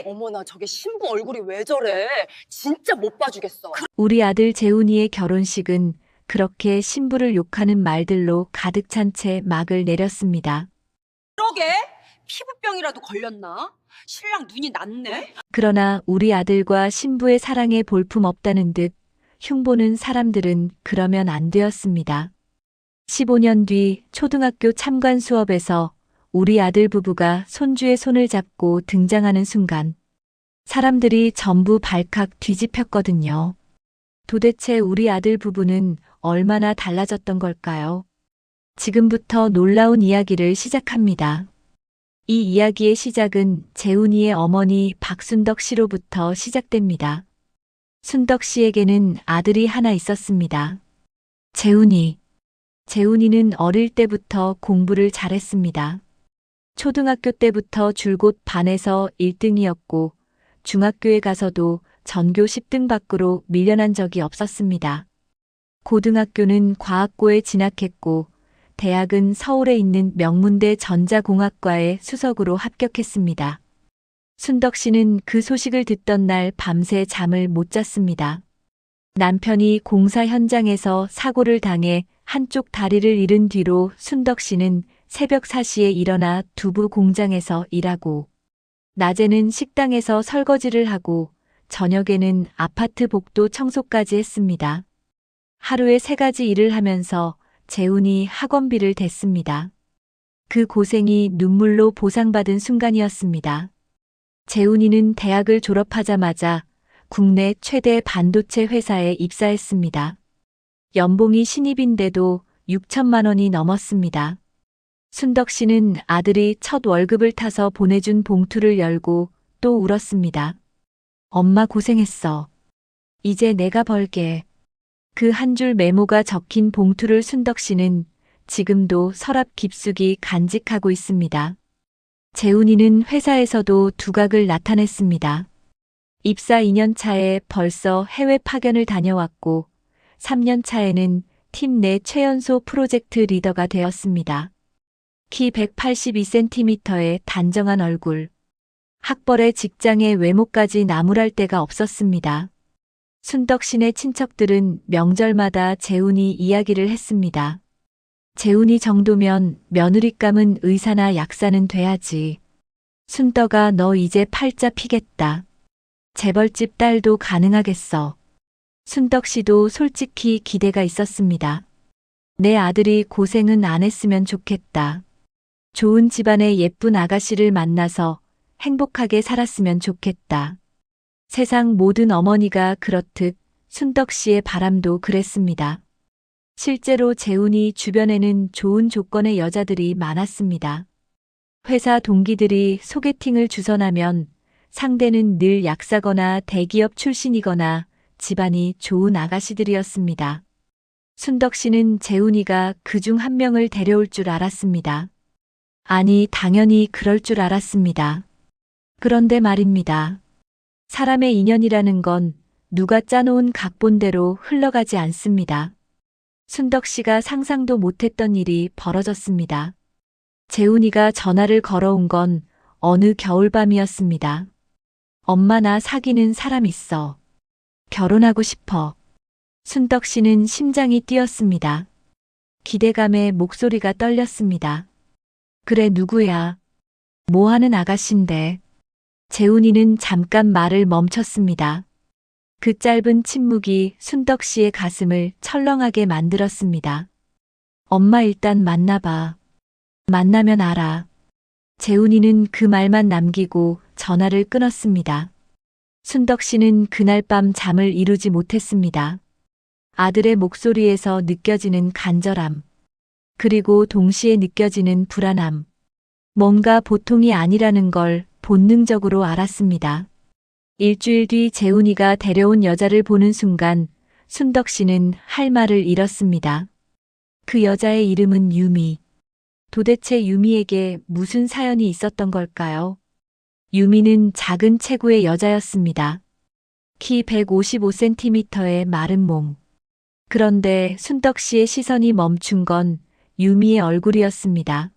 어머나, 저게 신부 얼굴이 왜 저래? 진짜 못 봐주겠어. 우리 아들 재훈이의 결혼식은 그렇게 신부를 욕하는 말들로 가득 찬 채 막을 내렸습니다. 그러게? 피부병이라도 걸렸나? 신랑 눈이 났네? 그러나 우리 아들과 신부의 사랑에 볼품 없다는 듯 흉보는 사람들은 그러면 안 되었습니다. 15년 뒤 초등학교 참관 수업에서 우리 아들 부부가 손주의 손을 잡고 등장하는 순간 사람들이 전부 발칵 뒤집혔거든요. 도대체 우리 아들 부부는 얼마나 달라졌던 걸까요? 지금부터 놀라운 이야기를 시작합니다. 이 이야기의 시작은 재훈이의 어머니 박순덕 씨로부터 시작됩니다. 순덕 씨에게는 아들이 하나 있었습니다. 재훈이. 재훈이는 어릴 때부터 공부를 잘했습니다. 초등학교 때부터 줄곧 반에서 1등이었고 중학교에 가서도 전교 10등 밖으로 밀려난 적이 없었습니다. 고등학교는 과학고에 진학했고 대학은 서울에 있는 명문대 전자공학과에 수석으로 합격했습니다. 순덕 씨는 그 소식을 듣던 날 밤새 잠을 못 잤습니다. 남편이 공사 현장에서 사고를 당해 한쪽 다리를 잃은 뒤로 순덕 씨는 새벽 4시에 일어나 두부 공장에서 일하고 낮에는 식당에서 설거지를 하고 저녁에는 아파트 복도 청소까지 했습니다. 하루에 3가지 일을 하면서 재훈이 학원비를 댔습니다. 그 고생이 눈물로 보상받은 순간이었습니다. 재훈이는 대학을 졸업하자마자 국내 최대 반도체 회사에 입사했습니다. 연봉이 신입인데도 6천만 원이 넘었습니다. 순덕 씨는 아들이 첫 월급을 타서 보내준 봉투를 열고 또 울었습니다. 엄마 고생했어. 이제 내가 벌게. 그 한 줄 메모가 적힌 봉투를 순덕 씨는 지금도 서랍 깊숙이 간직하고 있습니다. 재훈이는 회사에서도 두각을 나타냈습니다. 입사 2년 차에 벌써 해외 파견을 다녀왔고 3년 차에는 팀 내 최연소 프로젝트 리더가 되었습니다. 키 182cm의 단정한 얼굴. 학벌에 직장에 외모까지 나무랄 데가 없었습니다. 순덕 씨네 친척들은 명절마다 재훈이 이야기를 했습니다. 재훈이 정도면 며느리감은 의사나 약사는 돼야지. 순덕아, 너 이제 팔자 피겠다. 재벌집 딸도 가능하겠어. 순덕 씨도 솔직히 기대가 있었습니다. 내 아들이 고생은 안 했으면 좋겠다. 좋은 집안의 예쁜 아가씨를 만나서 행복하게 살았으면 좋겠다. 세상 모든 어머니가 그렇듯 순덕 씨의 바람도 그랬습니다. 실제로 재훈이 주변에는 좋은 조건의 여자들이 많았습니다. 회사 동기들이 소개팅을 주선하면 상대는 늘 약사거나 대기업 출신이거나 집안이 좋은 아가씨들이었습니다. 순덕 씨는 재훈이가 그중 한 명을 데려올 줄 알았습니다. 아니, 당연히 그럴 줄 알았습니다. 그런데 말입니다. 사람의 인연이라는 건 누가 짜놓은 각본대로 흘러가지 않습니다. 순덕 씨가 상상도 못했던 일이 벌어졌습니다. 재훈이가 전화를 걸어온 건 어느 겨울밤이었습니다. 엄마, 나 사귀는 사람 있어. 결혼하고 싶어. 순덕 씨는 심장이 뛰었습니다. 기대감에 목소리가 떨렸습니다. 그래, 누구야? 뭐 하는 아가씨인데? 재훈이는 잠깐 말을 멈췄습니다. 그 짧은 침묵이 순덕 씨의 가슴을 철렁하게 만들었습니다. 엄마, 일단 만나봐. 만나면 알아. 재훈이는 그 말만 남기고 전화를 끊었습니다. 순덕 씨는 그날 밤 잠을 이루지 못했습니다. 아들의 목소리에서 느껴지는 간절함, 그리고 동시에 느껴지는 불안함. 뭔가 보통이 아니라는 걸 본능적으로 알았습니다. 일주일 뒤 재훈이가 데려온 여자를 보는 순간 순덕 씨는 할 말을 잃었습니다. 그 여자의 이름은 유미. 도대체 유미에게 무슨 사연이 있었던 걸까요? 유미는 작은 체구의 여자였습니다. 키 155cm의 마른 몸. 그런데 순덕 씨의 시선이 멈춘 건 유미의 얼굴이었습니다.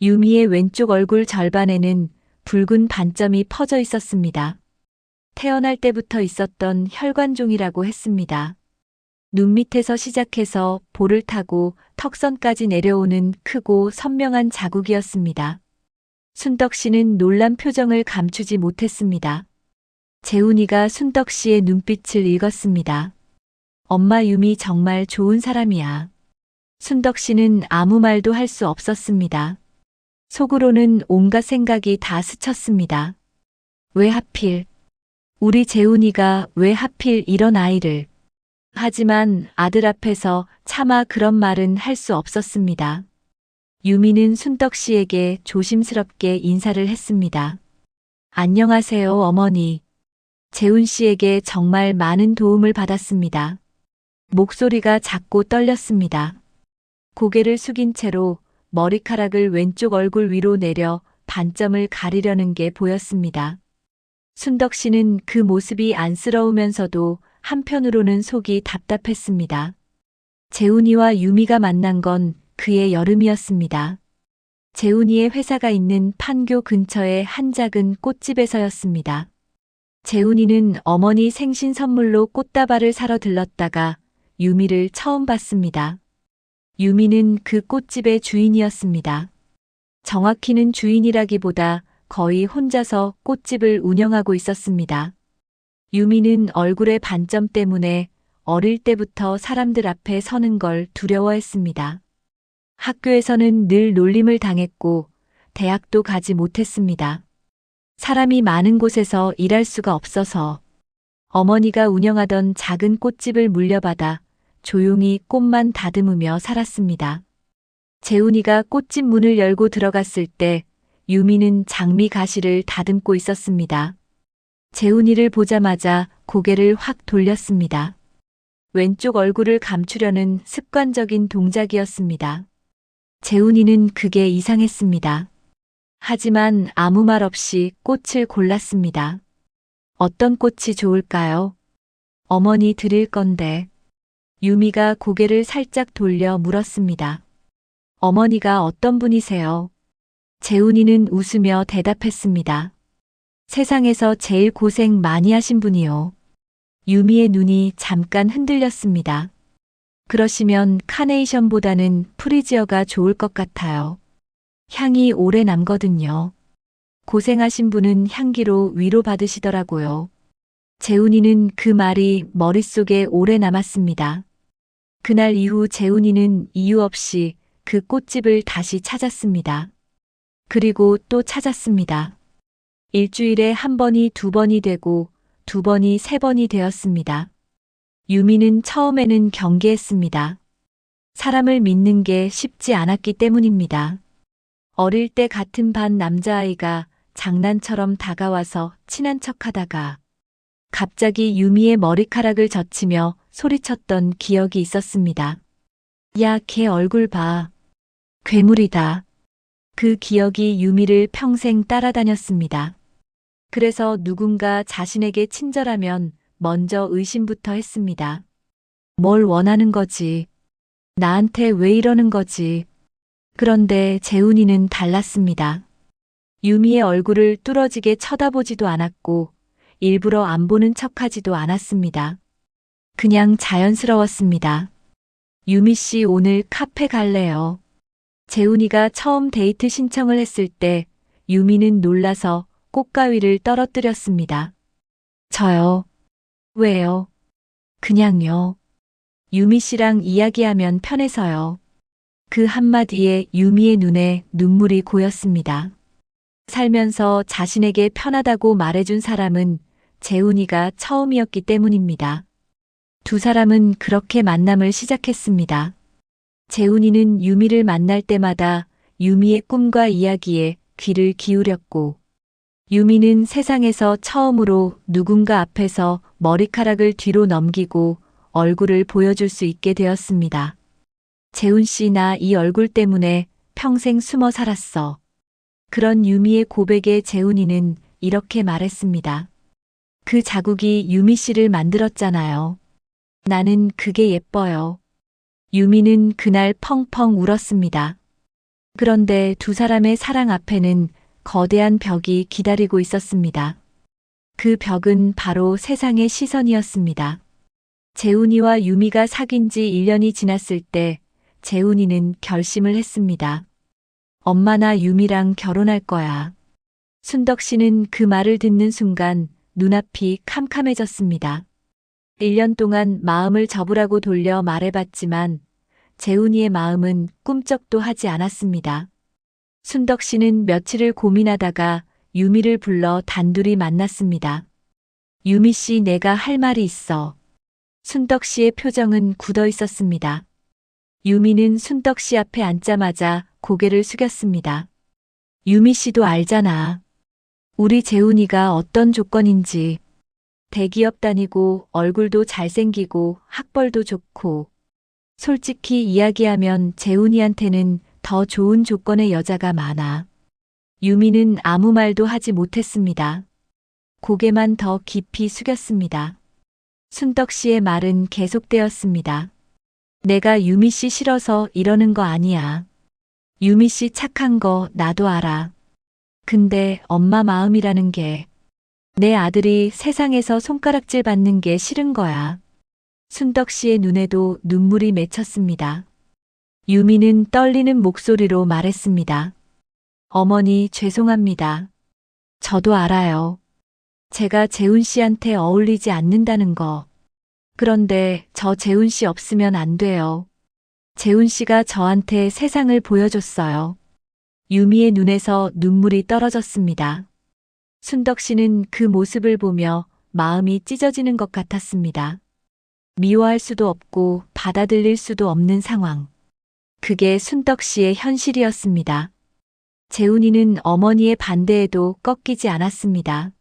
유미의 왼쪽 얼굴 절반에는 붉은 반점이 퍼져 있었습니다. 태어날 때부터 있었던 혈관종이라고 했습니다. 눈 밑에서 시작해서 볼을 타고 턱선까지 내려오는 크고 선명한 자국이었습니다. 순덕 씨는 놀란 표정을 감추지 못했습니다. 재훈이가 순덕 씨의 눈빛을 읽었습니다. 엄마 유미 정말 좋은 사람이야. 순덕 씨는 아무 말도 할 수 없었습니다. 속으로는 온갖 생각이 다 스쳤습니다. 왜 하필? 우리 재훈이가 왜 하필 이런 아이를? 하지만 아들 앞에서 차마 그런 말은 할 수 없었습니다. 유미는 순덕 씨에게 조심스럽게 인사를 했습니다. 안녕하세요, 어머니. 재훈 씨에게 정말 많은 도움을 받았습니다. 목소리가 작고 떨렸습니다. 고개를 숙인 채로 머리카락을 왼쪽 얼굴 위로 내려 반점을 가리려는 게 보였습니다. 순덕 씨는 그 모습이 안쓰러우면서도 한편으로는 속이 답답했습니다. 재훈이와 유미가 만난 건 그의 여름이었습니다. 재훈이의 회사가 있는 판교 근처의 한 작은 꽃집에서였습니다. 재훈이는 어머니 생신 선물로 꽃다발을 사러 들렀다가 유미를 처음 봤습니다. 유미는 그 꽃집의 주인이었습니다. 정확히는 주인이라기보다 거의 혼자서 꽃집을 운영하고 있었습니다. 유미는 얼굴의 반점 때문에 어릴 때부터 사람들 앞에 서는 걸 두려워했습니다. 학교에서는 늘 놀림을 당했고 대학도 가지 못했습니다. 사람이 많은 곳에서 일할 수가 없어서 어머니가 운영하던 작은 꽃집을 물려받아 조용히 꽃만 다듬으며 살았습니다. 재훈이가 꽃집 문을 열고 들어갔을 때 유미는 장미 가시를 다듬고 있었습니다. 재훈이를 보자마자 고개를 확 돌렸습니다. 왼쪽 얼굴을 감추려는 습관적인 동작이었습니다. 재훈이는 그게 이상했습니다. 하지만 아무 말 없이 꽃을 골랐습니다. 어떤 꽃이 좋을까요? 어머니 드릴 건데. 유미가 고개를 살짝 돌려 물었습니다. 어머니가 어떤 분이세요? 재훈이는 웃으며 대답했습니다. 세상에서 제일 고생 많이 하신 분이요. 유미의 눈이 잠깐 흔들렸습니다. 그러시면 카네이션보다는 프리지어가 좋을 것 같아요. 향이 오래 남거든요. 고생하신 분은 향기로 위로받으시더라고요. 재훈이는 그 말이 머릿속에 오래 남았습니다. 그날 이후 재훈이는 이유 없이 그 꽃집을 다시 찾았습니다. 그리고 또 찾았습니다. 일주일에 한 번이 두 번이 되고 두 번이 세 번이 되었습니다. 유미는 처음에는 경계했습니다. 사람을 믿는 게 쉽지 않았기 때문입니다. 어릴 때 같은 반 남자아이가 장난처럼 다가와서 친한 척하다가 갑자기 유미의 머리카락을 젖히며 소리쳤던 기억이 있었습니다. 야, 걔 얼굴 봐. 괴물이다. 그 기억이 유미를 평생 따라다녔습니다. 그래서 누군가 자신에게 친절하면 먼저 의심부터 했습니다. 뭘 원하는 거지? 나한테 왜 이러는 거지? 그런데 재훈이는 달랐습니다. 유미의 얼굴을 뚫어지게 쳐다보지도 않았고 일부러 안 보는 척하지도 않았습니다. 그냥 자연스러웠습니다. 유미 씨 오늘 카페 갈래요? 재훈이가 처음 데이트 신청을 했을 때 유미는 놀라서 꽃가위를 떨어뜨렸습니다. 저요? 왜요? 그냥요. 유미 씨랑 이야기하면 편해서요. 그 한마디에 유미의 눈에 눈물이 고였습니다. 살면서 자신에게 편하다고 말해준 사람은 재훈이가 처음이었기 때문입니다. 두 사람은 그렇게 만남을 시작했습니다. 재훈이는 유미를 만날 때마다 유미의 꿈과 이야기에 귀를 기울였고, 유미는 세상에서 처음으로 누군가 앞에서 머리카락을 뒤로 넘기고 얼굴을 보여줄 수 있게 되었습니다. 재훈 씨, 나 이 얼굴 때문에 평생 숨어 살았어. 그런 유미의 고백에 재훈이는 이렇게 말했습니다. 그 자국이 유미 씨를 만들었잖아요. 나는 그게 예뻐요. 유미는 그날 펑펑 울었습니다. 그런데 두 사람의 사랑 앞에는 거대한 벽이 기다리고 있었습니다. 그 벽은 바로 세상의 시선이었습니다. 재훈이와 유미가 사귄 지 1년이 지났을 때 재훈이는 결심을 했습니다. 엄마 나 유미랑 결혼할 거야. 순덕 씨는 그 말을 듣는 순간 눈앞이 캄캄해졌습니다. 1년 동안 마음을 접으라고 돌려 말해봤지만 재훈이의 마음은 꿈쩍도 하지 않았습니다. 순덕 씨는 며칠을 고민하다가 유미를 불러 단둘이 만났습니다. 유미 씨, 내가 할 말이 있어. 순덕 씨의 표정은 굳어 있었습니다. 유미는 순덕 씨 앞에 앉자마자 고개를 숙였습니다. 유미 씨도 알잖아. 우리 재훈이가 어떤 조건인지. 대기업 다니고 얼굴도 잘생기고 학벌도 좋고. 솔직히 이야기하면 재훈이한테는 더 좋은 조건의 여자가 많아. 유미는 아무 말도 하지 못했습니다. 고개만 더 깊이 숙였습니다. 순덕 씨의 말은 계속되었습니다. 내가 유미 씨 싫어서 이러는 거 아니야. 유미 씨 착한 거 나도 알아. 근데 엄마 마음이라는 게 내 아들이 세상에서 손가락질 받는 게 싫은 거야. 순덕 씨의 눈에도 눈물이 맺혔습니다. 유미는 떨리는 목소리로 말했습니다. 어머니, 죄송합니다. 저도 알아요. 제가 재훈 씨한테 어울리지 않는다는 거. 그런데 저 재훈 씨 없으면 안 돼요. 재훈 씨가 저한테 세상을 보여줬어요. 유미의 눈에서 눈물이 떨어졌습니다. 순덕 씨는 그 모습을 보며 마음이 찢어지는 것 같았습니다. 미워할 수도 없고 받아들일 수도 없는 상황. 그게 순덕 씨의 현실이었습니다. 재훈이는 어머니의 반대에도 꺾이지 않았습니다.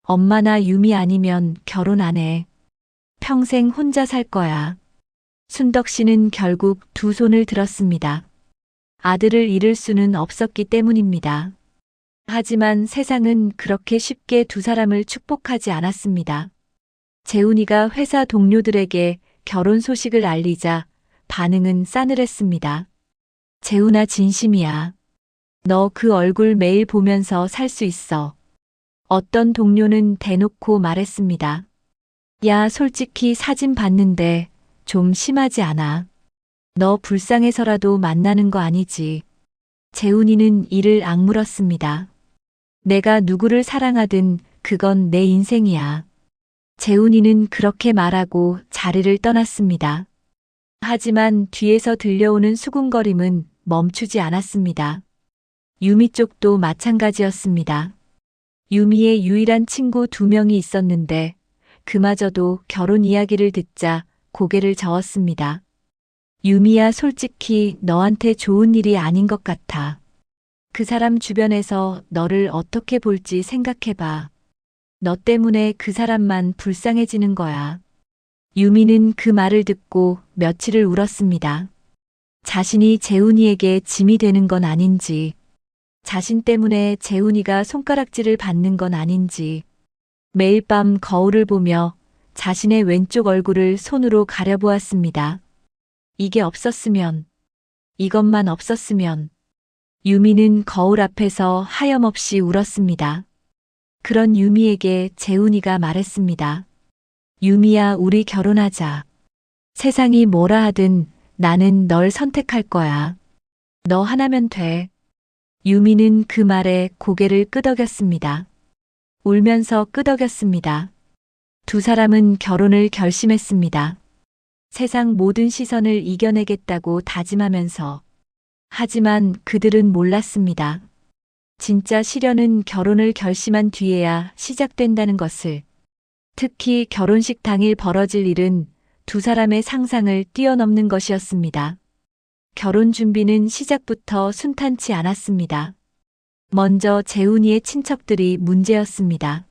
엄마 나 유미 아니면 결혼 안 해. 평생 혼자 살 거야. 순덕 씨는 결국 두 손을 들었습니다. 아들을 잃을 수는 없었기 때문입니다. 하지만 세상은 그렇게 쉽게 두 사람을 축복하지 않았습니다. 재훈이가 회사 동료들에게 결혼 소식을 알리자 반응은 싸늘했습니다. 재훈아, 진심이야. 너 그 얼굴 매일 보면서 살 수 있어. 어떤 동료는 대놓고 말했습니다. 야, 솔직히 사진 봤는데 좀 심하지 않아? 너 불쌍해서라도 만나는 거 아니지? 재훈이는 이를 악물었습니다. 내가 누구를 사랑하든 그건 내 인생이야. 재훈이는 그렇게 말하고 자리를 떠났습니다. 하지만 뒤에서 들려오는 수군거림은 멈추지 않았습니다. 유미 쪽도 마찬가지였습니다. 유미의 유일한 친구 2명이 있었는데 그마저도 결혼 이야기를 듣자 고개를 저었습니다. 유미야, 솔직히 너한테 좋은 일이 아닌 것 같아. 그 사람 주변에서 너를 어떻게 볼지 생각해봐. 너 때문에 그 사람만 불쌍해지는 거야. 유미는 그 말을 듣고 며칠을 울었습니다. 자신이 재훈이에게 짐이 되는 건 아닌지, 자신 때문에 재훈이가 손가락질을 받는 건 아닌지, 매일 밤 거울을 보며 자신의 왼쪽 얼굴을 손으로 가려보았습니다. 이게 없었으면, 이것만 없었으면. 유미는 거울 앞에서 하염없이 울었습니다. 그런 유미에게 재훈이가 말했습니다. 유미야, 우리 결혼하자. 세상이 뭐라 하든 나는 널 선택할 거야. 너 하나면 돼. 유미는 그 말에 고개를 끄덕였습니다. 울면서 끄덕였습니다. 두 사람은 결혼을 결심했습니다. 세상 모든 시선을 이겨내겠다고 다짐하면서. 하지만 그들은 몰랐습니다. 진짜 시련은 결혼을 결심한 뒤에야 시작된다는 것을. 특히 결혼식 당일 벌어질 일은 두 사람의 상상을 뛰어넘는 것이었습니다. 결혼 준비는 시작부터 순탄치 않았습니다. 먼저 재훈이의 친척들이 문제였습니다.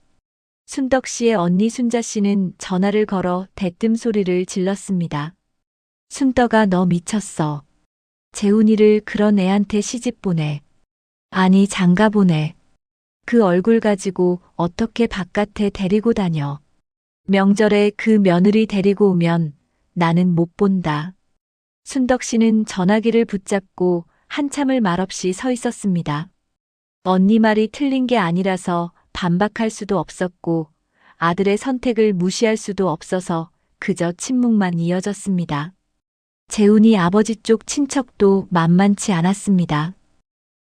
순덕 씨의 언니 순자 씨는 전화를 걸어 대뜸 소리를 질렀습니다. 순덕아, 너 미쳤어. 재훈이를 그런 애한테 시집 보내. 아니, 장가 보내. 그 얼굴 가지고 어떻게 바깥에 데리고 다녀. 명절에 그 며느리 데리고 오면 나는 못 본다. 순덕 씨는 전화기를 붙잡고 한참을 말없이 서 있었습니다. 언니 말이 틀린 게 아니라서 반박할 수도 없었고 아들의 선택을 무시할 수도 없어서 그저 침묵만 이어졌습니다. 재훈이 아버지 쪽 친척도 만만치 않았습니다.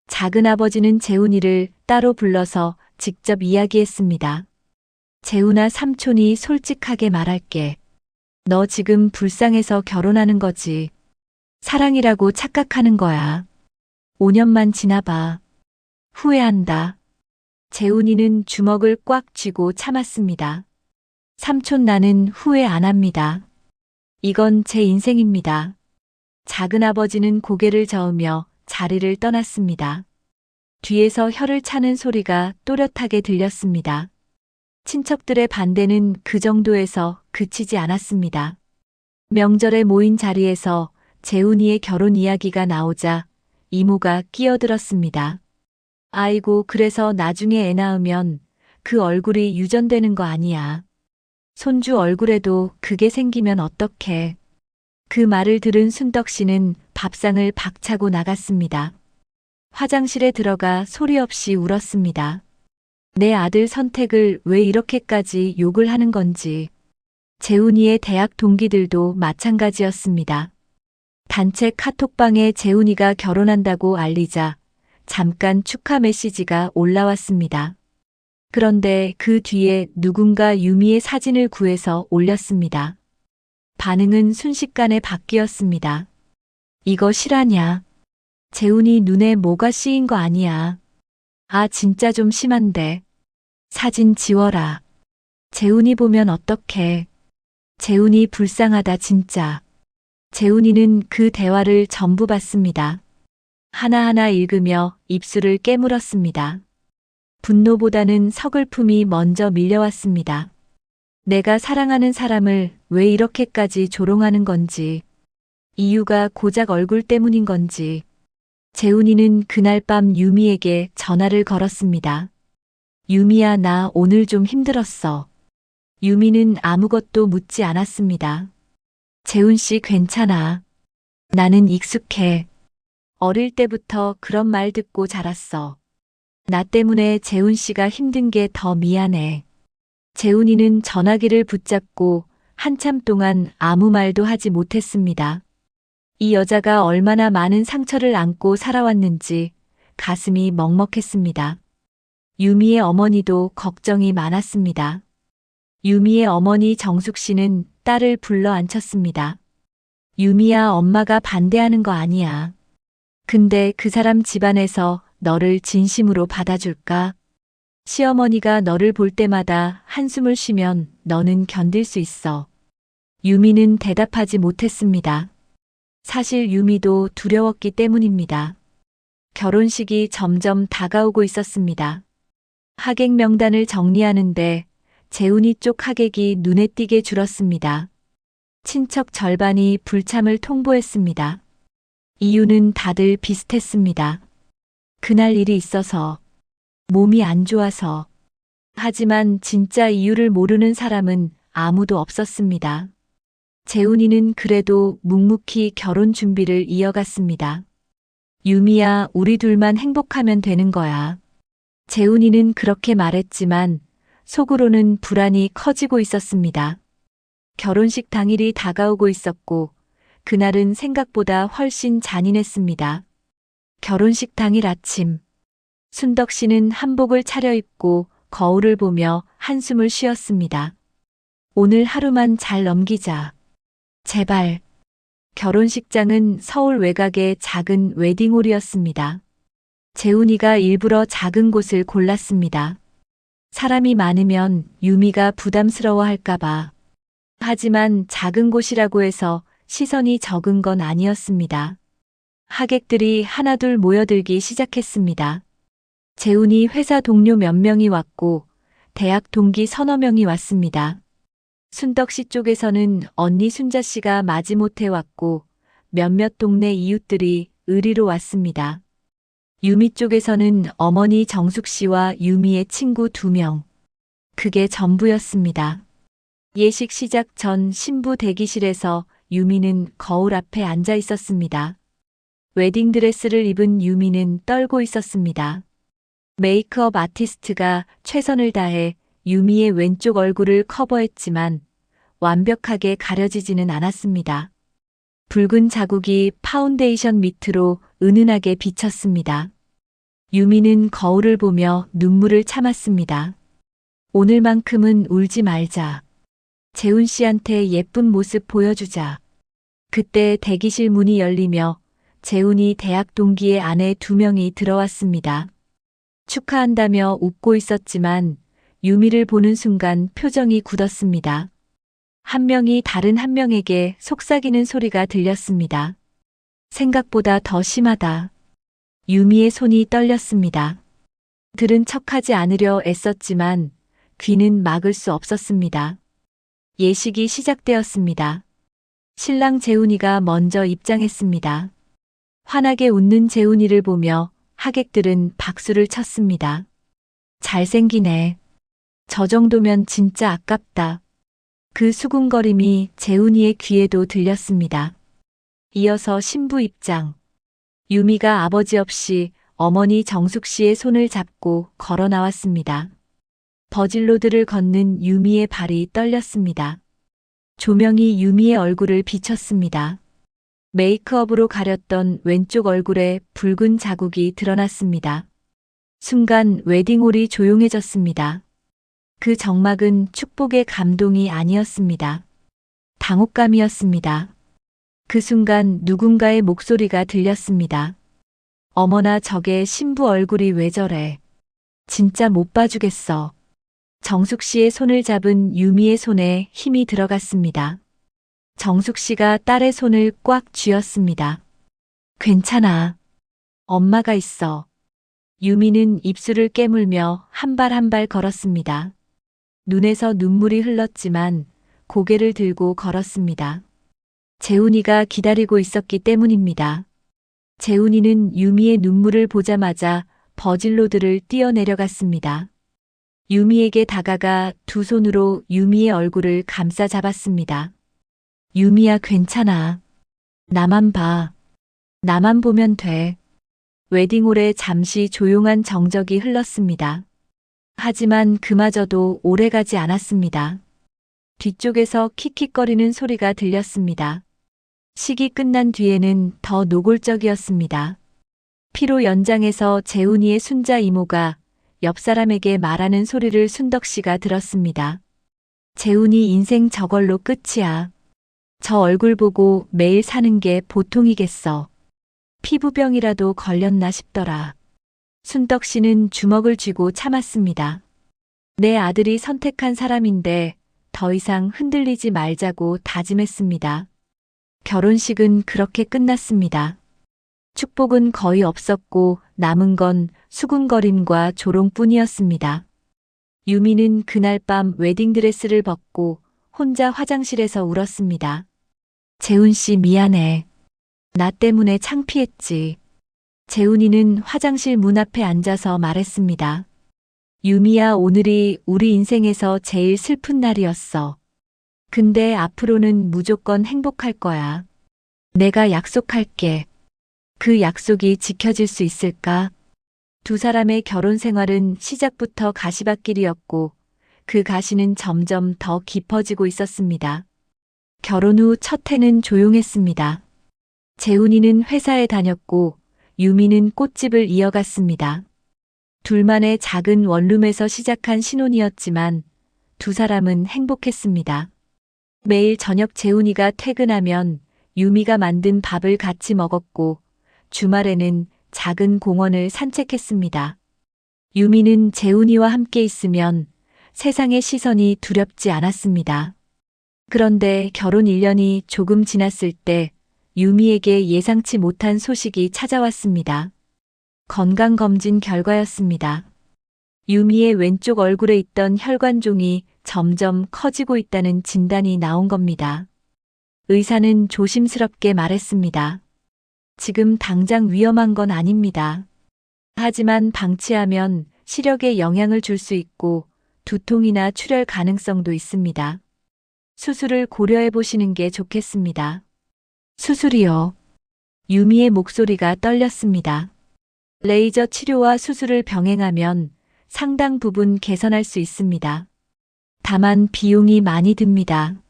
작은 아버지는 재훈이를 따로 불러서 직접 이야기했습니다. 재훈아, 삼촌이 솔직하게 말할게. 너 지금 불쌍해서 결혼하는 거지. 사랑이라고 착각하는 거야. 5년만 지나봐. 후회한다. 재훈이는 주먹을 꽉 쥐고 참았습니다. 삼촌, 나는 후회 안 합니다. 이건 제 인생입니다. 작은 아버지는 고개를 저으며 자리를 떠났습니다. 뒤에서 혀를 차는 소리가 또렷하게 들렸습니다. 친척들의 반대는 그 정도에서 그치지 않았습니다. 명절에 모인 자리에서 재훈이의 결혼 이야기가 나오자 이모가 끼어들었습니다. 아이고, 그래서 나중에 애 낳으면 그 얼굴이 유전되는 거 아니야. 손주 얼굴에도 그게 생기면 어떡해. 그 말을 들은 순덕 씨는 밥상을 박차고 나갔습니다. 화장실에 들어가 소리 없이 울었습니다. 내 아들 선택을 왜 이렇게까지 욕을 하는 건지. 재훈이의 대학 동기들도 마찬가지였습니다. 단체 카톡방에 재훈이가 결혼한다고 알리자 잠깐 축하 메시지가 올라왔습니다. 그런데 그 뒤에 누군가 유미의 사진을 구해서 올렸습니다. 반응은 순식간에 바뀌었습니다. 이거 실화냐? 재훈이 눈에 뭐가 씌인 거 아니야. 아, 진짜 좀 심한데. 사진 지워라. 재훈이 보면 어떡해. 재훈이 불쌍하다 진짜. 재훈이는 그 대화를 전부 봤습니다. 하나하나 읽으며 입술을 깨물었습니다. 분노보다는 서글픔이 먼저 밀려왔습니다. 내가 사랑하는 사람을 왜 이렇게까지 조롱하는 건지. 이유가 고작 얼굴 때문인 건지. 재훈이는 그날 밤 유미에게 전화를 걸었습니다. 유미야, 나 오늘 좀 힘들었어. 유미는 아무것도 묻지 않았습니다. 재훈 씨 괜찮아. 나는 익숙해. 어릴 때부터 그런 말 듣고 자랐어. 나 때문에 재훈 씨가 힘든 게 더 미안해. 재훈이는 전화기를 붙잡고 한참 동안 아무 말도 하지 못했습니다. 이 여자가 얼마나 많은 상처를 안고 살아왔는지 가슴이 먹먹했습니다. 유미의 어머니도 걱정이 많았습니다. 유미의 어머니 정숙 씨는 딸을 불러 앉혔습니다. 유미야, 엄마가 반대하는 거 아니야. 근데 그 사람 집안에서 너를 진심으로 받아줄까? 시어머니가 너를 볼 때마다 한숨을 쉬면 너는 견딜 수 있어. 유미는 대답하지 못했습니다. 사실 유미도 두려웠기 때문입니다. 결혼식이 점점 다가오고 있었습니다. 하객 명단을 정리하는데 재훈이 쪽 하객이 눈에 띄게 줄었습니다. 친척 절반이 불참을 통보했습니다. 이유는 다들 비슷했습니다. 그날 일이 있어서, 몸이 안 좋아서. 하지만 진짜 이유를 모르는 사람은 아무도 없었습니다. 재훈이는 그래도 묵묵히 결혼 준비를 이어갔습니다. 유미야, 우리 둘만 행복하면 되는 거야. 재훈이는 그렇게 말했지만 속으로는 불안이 커지고 있었습니다. 결혼식 당일이 다가오고 있었고 그날은 생각보다 훨씬 잔인했습니다. 결혼식 당일 아침, 순덕 씨는 한복을 차려입고 거울을 보며 한숨을 쉬었습니다. 오늘 하루만 잘 넘기자. 제발. 결혼식장은 서울 외곽의 작은 웨딩홀이었습니다. 재훈이가 일부러 작은 곳을 골랐습니다. 사람이 많으면 유미가 부담스러워할까봐. 하지만 작은 곳이라고 해서 시선이 적은 건 아니었습니다. 하객들이 하나둘 모여들기 시작했습니다. 재훈이 회사 동료 몇 명이 왔고 대학 동기 서너 명이 왔습니다. 순덕 씨 쪽에서는 언니 순자 씨가 마지못해 왔고 몇몇 동네 이웃들이 의리로 왔습니다. 유미 쪽에서는 어머니 정숙 씨와 유미의 친구 2명. 그게 전부였습니다. 예식 시작 전 신부 대기실에서 유미는 거울 앞에 앉아 있었습니다. 웨딩드레스를 입은 유미는 떨고 있었습니다. 메이크업 아티스트가 최선을 다해 유미의 왼쪽 얼굴을 커버했지만 완벽하게 가려지지는 않았습니다. 붉은 자국이 파운데이션 밑으로 은은하게 비쳤습니다. 유미는 거울을 보며 눈물을 참았습니다. 오늘만큼은 울지 말자. 재훈 씨한테 예쁜 모습 보여주자. 그때 대기실 문이 열리며 재훈이 대학 동기의 아내 2명이 들어왔습니다. 축하한다며 웃고 있었지만 유미를 보는 순간 표정이 굳었습니다. 한 명이 다른 한 명에게 속삭이는 소리가 들렸습니다. 생각보다 더 심하다. 유미의 손이 떨렸습니다. 들은 척하지 않으려 애썼지만 귀는 막을 수 없었습니다. 예식이 시작되었습니다. 신랑 재훈이가 먼저 입장했습니다. 환하게 웃는 재훈이를 보며 하객들은 박수를 쳤습니다. 잘생기네. 저 정도면 진짜 아깝다. 그 수군거림이 재훈이의 귀에도 들렸습니다. 이어서 신부 입장. 유미가 아버지 없이 어머니 정숙 씨의 손을 잡고 걸어 나왔습니다. 버질로드를 걷는 유미의 발이 떨렸습니다. 조명이 유미의 얼굴을 비췄습니다. 메이크업으로 가렸던 왼쪽 얼굴에 붉은 자국이 드러났습니다. 순간 웨딩홀이 조용해졌습니다. 그 정막은 축복의 감동이 아니었습니다. 당혹감이었습니다. 그 순간 누군가의 목소리가 들렸습니다. 어머나 저게 신부 얼굴이 왜 저래. 진짜 못 봐주겠어. 정숙 씨의 손을 잡은 유미의 손에 힘이 들어갔습니다. 정숙 씨가 딸의 손을 꽉 쥐었습니다. 괜찮아. 엄마가 있어. 유미는 입술을 깨물며 한 발 한 발 걸었습니다. 눈에서 눈물이 흘렀지만 고개를 들고 걸었습니다. 재훈이가 기다리고 있었기 때문입니다. 재훈이는 유미의 눈물을 보자마자 버질로드를 뛰어내려갔습니다. 유미에게 다가가 두 손으로 유미의 얼굴을 감싸 잡았습니다. 유미야 괜찮아. 나만 봐. 나만 보면 돼. 웨딩홀에 잠시 조용한 정적이 흘렀습니다. 하지만 그마저도 오래가지 않았습니다. 뒤쪽에서 킥킥거리는 소리가 들렸습니다. 식이 끝난 뒤에는 더 노골적이었습니다. 피로 연장해서 재훈이의 순자 이모가 옆 사람에게 말하는 소리를 순덕 씨가 들었습니다. 재훈이 인생 저걸로 끝이야. 저 얼굴 보고 매일 사는 게 보통이겠어. 피부병이라도 걸렸나 싶더라. 순덕 씨는 주먹을 쥐고 참았습니다. 내 아들이 선택한 사람인데 더 이상 흔들리지 말자고 다짐했습니다. 결혼식은 그렇게 끝났습니다. 축복은 거의 없었고 남은 건 수군거림과 조롱뿐이었습니다. 유미는 그날 밤 웨딩드레스를 벗고 혼자 화장실에서 울었습니다. 재훈 씨 미안해. 나 때문에 창피했지. 재훈이는 화장실 문 앞에 앉아서 말했습니다. 유미야, 오늘이 우리 인생에서 제일 슬픈 날이었어. 근데 앞으로는 무조건 행복할 거야. 내가 약속할게. 그 약속이 지켜질 수 있을까? 두 사람의 결혼 생활은 시작부터 가시밭길이었고 그 가시는 점점 더 깊어지고 있었습니다. 결혼 후 첫 해는 조용했습니다. 재훈이는 회사에 다녔고 유미는 꽃집을 이어갔습니다. 둘만의 작은 원룸에서 시작한 신혼이었지만 두 사람은 행복했습니다. 매일 저녁 재훈이가 퇴근하면 유미가 만든 밥을 같이 먹었고 주말에는 작은 공원을 산책했습니다. 유미는 재훈이와 함께 있으면 세상의 시선이 두렵지 않았습니다. 그런데 결혼 1년이 조금 지났을 때 유미에게 예상치 못한 소식이 찾아왔습니다. 건강검진 결과였습니다. 유미의 왼쪽 얼굴에 있던 혈관종이 점점 커지고 있다는 진단이 나온 겁니다. 의사는 조심스럽게 말했습니다. 지금 당장 위험한 건 아닙니다. 하지만 방치하면 시력에 영향을 줄 수 있고 두통이나 출혈 가능성도 있습니다. 수술을 고려해 보시는 게 좋겠습니다. 수술이요. 유미의 목소리가 떨렸습니다. 레이저 치료와 수술을 병행하면 상당 부분 개선할 수 있습니다. 다만 비용이 많이 듭니다.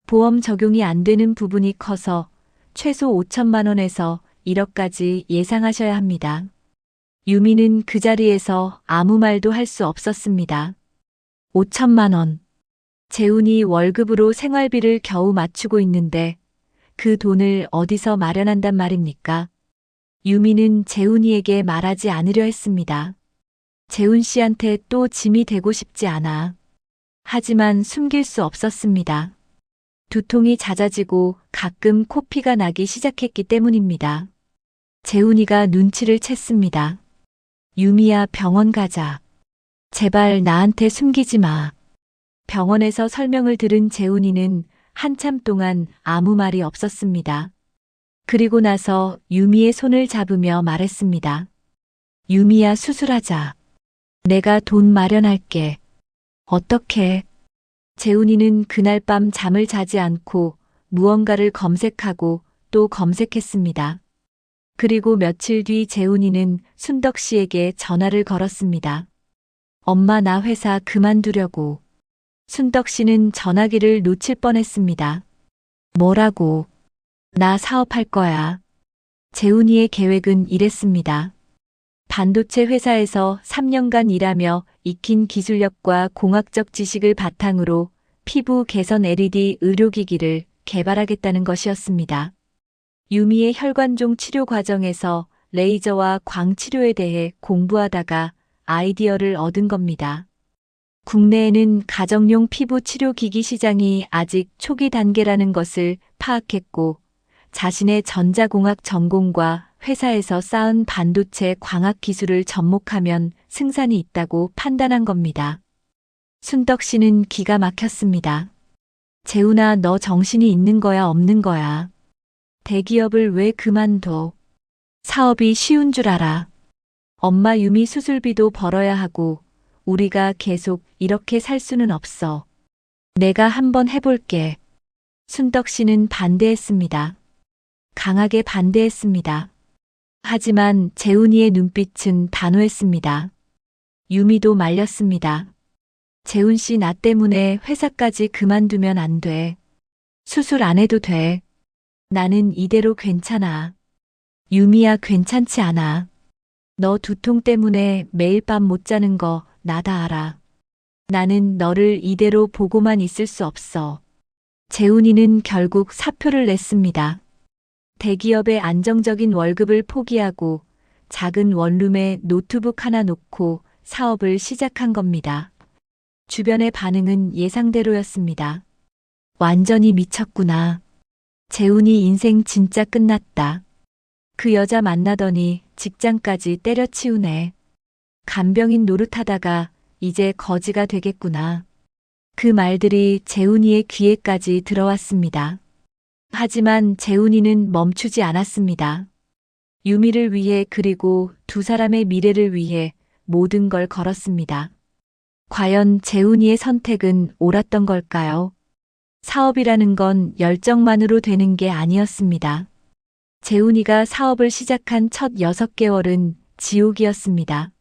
보험 적용이 안 되는 부분이 커서 최소 5천만 원에서 1억까지 예상하셔야 합니다. 유미는 그 자리에서 아무 말도 할 수 없었습니다. 5천만 원. 재훈이 월급으로 생활비를 겨우 맞추고 있는데 그 돈을 어디서 마련한단 말입니까? 유미는 재훈이에게 말하지 않으려 했습니다. 재훈 씨한테 또 짐이 되고 싶지 않아. 하지만 숨길 수 없었습니다. 두통이 잦아지고 가끔 코피가 나기 시작했기 때문입니다. 재훈이가 눈치를 챘습니다. 유미야, 병원 가자. 제발 나한테 숨기지 마. 병원에서 설명을 들은 재훈이는 한참 동안 아무 말이 없었습니다. 그리고 나서 유미의 손을 잡으며 말했습니다. 유미야, 수술하자. 내가 돈 마련할게. 어떻게? 재훈이는 그날 밤 잠을 자지 않고 무언가를 검색하고 또 검색했습니다. 그리고 며칠 뒤 재훈이는 순덕 씨에게 전화를 걸었습니다. 엄마, 나 회사 그만두려고. 순덕 씨는 전화기를 놓칠 뻔했습니다. 뭐라고? 나 사업할 거야. 재훈이의 계획은 이랬습니다. 반도체 회사에서 3년간 일하며 익힌 기술력과 공학적 지식을 바탕으로 피부 개선 LED 의료기기를 개발하겠다는 것이었습니다. 유미의 혈관종 치료 과정에서 레이저와 광치료에 대해 공부하다가 아이디어를 얻은 겁니다. 국내에는 가정용 피부 치료 기기 시장이 아직 초기 단계라는 것을 파악했고 자신의 전자공학 전공과 회사에서 쌓은 반도체 광학 기술을 접목하면 승산이 있다고 판단한 겁니다. 순덕 씨는 기가 막혔습니다. 재훈아, 너 정신이 있는 거야, 없는 거야? 대기업을 왜 그만둬? 사업이 쉬운 줄 알아. 엄마, 유미 수술비도 벌어야 하고 우리가 계속 이렇게 살 수는 없어. 내가 한번 해볼게. 순덕 씨는 반대했습니다. 강하게 반대했습니다. 하지만 재훈이의 눈빛은 단호했습니다. 유미도 말렸습니다. 재훈 씨, 나 때문에 회사까지 그만두면 안 돼. 수술 안 해도 돼. 나는 이대로 괜찮아. 유미야, 괜찮지 않아. 너 두통 때문에 매일 밤 못 자는 거 나 다 알아. 나는 너를 이대로 보고만 있을 수 없어. 재훈이는 결국 사표를 냈습니다. 대기업의 안정적인 월급을 포기하고 작은 원룸에 노트북 하나 놓고 사업을 시작한 겁니다. 주변의 반응은 예상대로였습니다. 완전히 미쳤구나. 재훈이 인생 진짜 끝났다. 그 여자 만나더니 직장까지 때려치우네. 간병인 노릇하다가 이제 거지가 되겠구나. 그 말들이 재훈이의 귀에까지 들어왔습니다. 하지만 재훈이는 멈추지 않았습니다. 유미를 위해 그리고 두 사람의 미래를 위해 모든 걸 걸었습니다. 과연 재훈이의 선택은 옳았던 걸까요? 사업이라는 건 열정만으로 되는 게 아니었습니다. 재훈이가 사업을 시작한 첫 6개월은 지옥이었습니다.